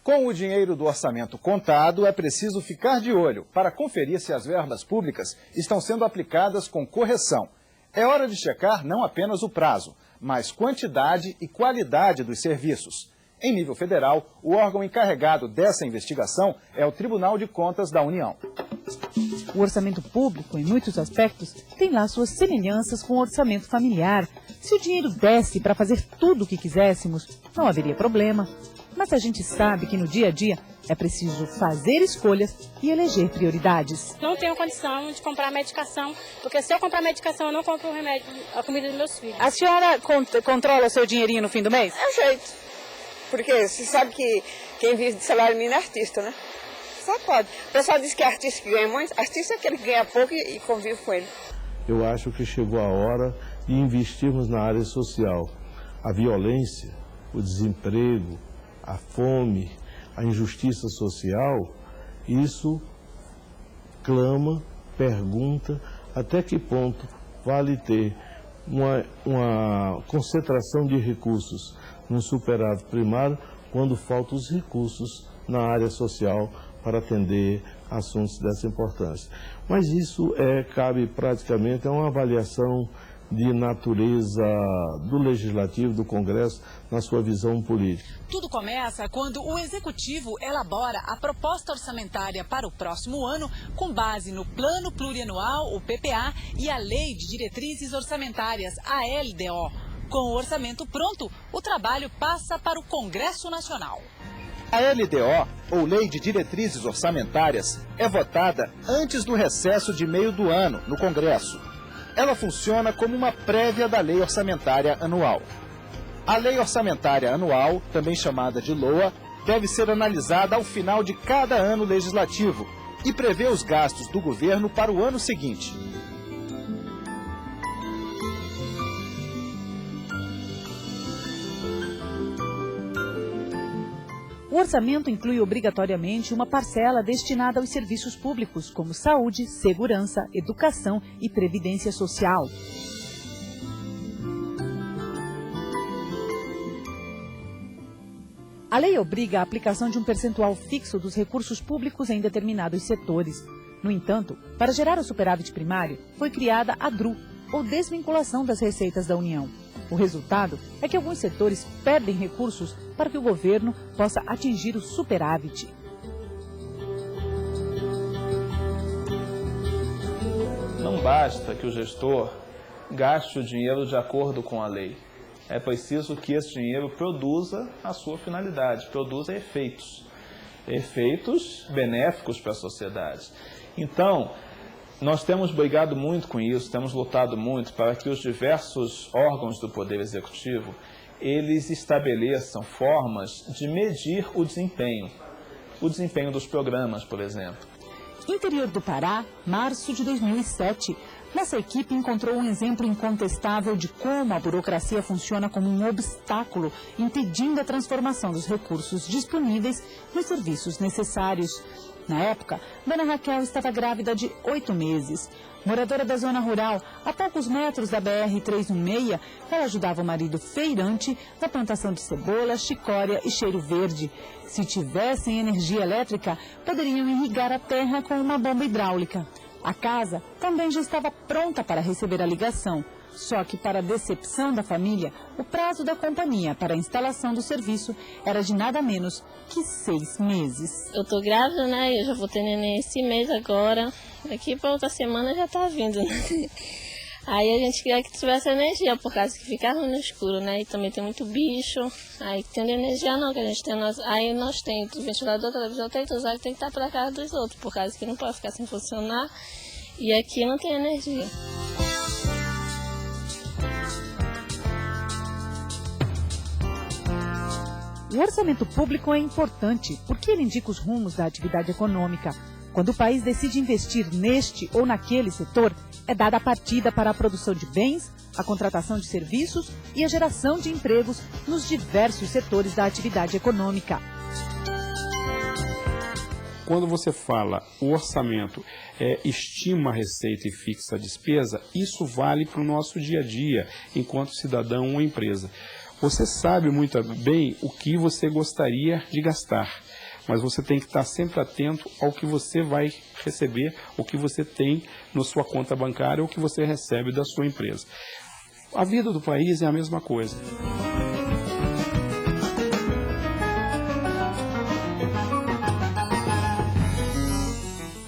Com o dinheiro do orçamento contado, é preciso ficar de olho para conferir se as verbas públicas estão sendo aplicadas com correção. É hora de checar não apenas o prazo, mas quantidade e qualidade dos serviços. Em nível federal, o órgão encarregado dessa investigação é o Tribunal de Contas da União. O orçamento público, em muitos aspectos, tem lá suas semelhanças com o orçamento familiar. Se o dinheiro desse para fazer tudo o que quiséssemos, não haveria problema. Mas a gente sabe que no dia a dia é preciso fazer escolhas e eleger prioridades. Não tenho condição de comprar medicação, porque se eu comprar medicação, eu não compro o remédio, a comida dos meus filhos. A senhora controla o seu dinheirinho no fim do mês? É o jeito. Porque você sabe que quem vive de salário mínimo é artista, né? Só pode. O pessoal diz que é artista que ganha muito, artista é aquele que ganha pouco e convive com ele. Eu acho que chegou a hora de investirmos na área social. A violência, o desemprego, a fome, a injustiça social, isso clama, pergunta até que ponto vale ter uma concentração de recursos no superávit primário quando faltam os recursos na área social para atender assuntos dessa importância. Mas isso cabe praticamente a uma avaliação de natureza do Legislativo, do Congresso, na sua visão política. Tudo começa quando o Executivo elabora a proposta orçamentária para o próximo ano, com base no Plano Plurianual, o PPA, e a Lei de Diretrizes Orçamentárias, a LDO. Com o orçamento pronto, o trabalho passa para o Congresso Nacional. A LDO, ou Lei de Diretrizes Orçamentárias, é votada antes do recesso de meio do ano no Congresso. Ela funciona como uma prévia da Lei Orçamentária Anual. A Lei Orçamentária Anual, também chamada de LOA, deve ser analisada ao final de cada ano legislativo e prevê os gastos do governo para o ano seguinte. O orçamento inclui obrigatoriamente uma parcela destinada aos serviços públicos, como saúde, segurança, educação e previdência social. A lei obriga a aplicação de um percentual fixo dos recursos públicos em determinados setores. No entanto, para gerar o superávit primário, foi criada a DRU, ou Desvinculação das Receitas da União. O resultado é que alguns setores perdem recursos para que o governo possa atingir o superávit. Não basta que o gestor gaste o dinheiro de acordo com a lei. É preciso que esse dinheiro produza a sua finalidade, produza efeitos. Efeitos benéficos para a sociedade. Então, nós temos brigado muito com isso, temos lutado muito para que os diversos órgãos do Poder Executivo, eles estabeleçam formas de medir o desempenho dos programas, por exemplo. Interior do Pará, março de 2007. Nossa equipe encontrou um exemplo incontestável de como a burocracia funciona como um obstáculo, impedindo a transformação dos recursos disponíveis nos serviços necessários. Na época, Dona Raquel estava grávida de 8 meses. Moradora da zona rural, a poucos metros da BR-316, ela ajudava o marido feirante na plantação de cebola, chicória e cheiro verde. Se tivessem energia elétrica, poderiam irrigar a terra com uma bomba hidráulica. A casa também já estava pronta para receber a ligação. Só que, para a decepção da família, o prazo da companhia para a instalação do serviço era de nada menos que 6 meses. Eu tô grávida, né? Eu já vou ter neném esse mês agora. Daqui para outra semana já tá vindo, né? Aí a gente queria que tivesse energia, por causa que ficava no escuro, né? E também tem muito bicho. Aí tendo energia não, que a gente tem... Aí nós temos ventilador, televisão, tem que usar e tem que estar para casa dos outros, por causa que não pode ficar sem funcionar. E aqui não tem energia. O orçamento público é importante porque ele indica os rumos da atividade econômica. Quando o país decide investir neste ou naquele setor, é dada a partida para a produção de bens, a contratação de serviços e a geração de empregos nos diversos setores da atividade econômica. Quando você fala o orçamento estima a receita e fixa a despesa, isso vale para o nosso dia a dia, enquanto cidadão ou empresa. Você sabe muito bem o que você gostaria de gastar, mas você tem que estar sempre atento ao que você vai receber, o que você tem na sua conta bancária, o que você recebe da sua empresa. A vida do país é a mesma coisa.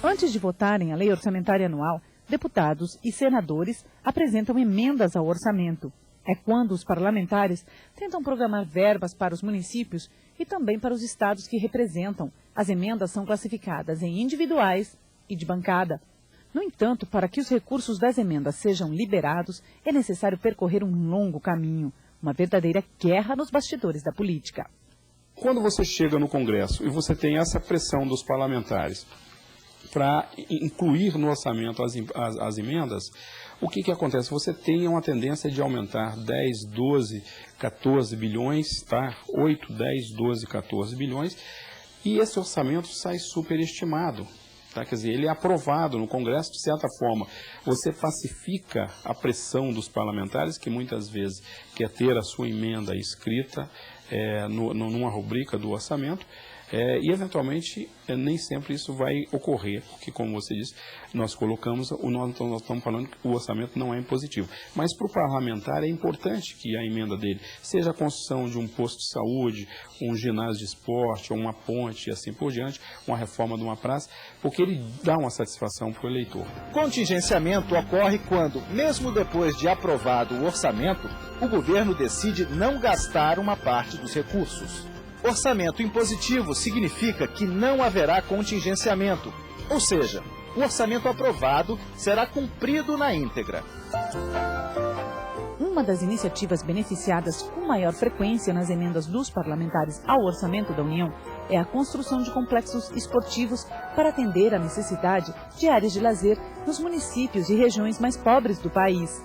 Antes de votarem a Lei Orçamentária Anual, deputados e senadores apresentam emendas ao orçamento. É quando os parlamentares tentam programar verbas para os municípios e também para os estados que representam. As emendas são classificadas em individuais e de bancada. No entanto, para que os recursos das emendas sejam liberados, é necessário percorrer um longo caminho, uma verdadeira guerra nos bastidores da política. Quando você chega no Congresso e você tem essa pressão dos parlamentares para incluir no orçamento as emendas, o que acontece? Você tem uma tendência de aumentar 10, 12, 14 bilhões, tá? 8, 10, 12, 14 bilhões, e esse orçamento sai superestimado. Tá? Quer dizer, ele é aprovado no Congresso, de certa forma, você pacifica a pressão dos parlamentares, que muitas vezes quer ter a sua emenda escrita numa rubrica do orçamento, e eventualmente nem sempre isso vai ocorrer, porque como você disse, nós estamos falando que o orçamento não é impositivo. Mas para o parlamentar é importante que a emenda dele seja a construção de um posto de saúde, um ginásio de esporte, ou uma ponte e assim por diante, uma reforma de uma praça, porque ele dá uma satisfação para o eleitor. Contingenciamento ocorre quando, mesmo depois de aprovado o orçamento, o governo decide não gastar uma parte dos recursos. Orçamento impositivo significa que não haverá contingenciamento, ou seja, o orçamento aprovado será cumprido na íntegra. Uma das iniciativas beneficiadas com maior frequência nas emendas dos parlamentares ao orçamento da União é a construção de complexos esportivos para atender à necessidade de áreas de lazer nos municípios e regiões mais pobres do país.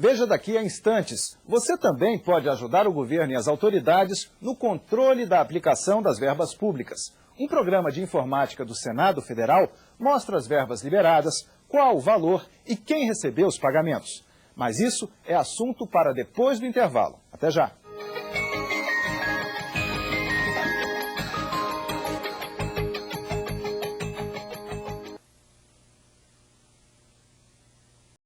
Veja daqui a instantes, você também pode ajudar o governo e as autoridades no controle da aplicação das verbas públicas. Um programa de informática do Senado Federal mostra as verbas liberadas, qual o valor e quem recebeu os pagamentos. Mas isso é assunto para depois do intervalo. Até já!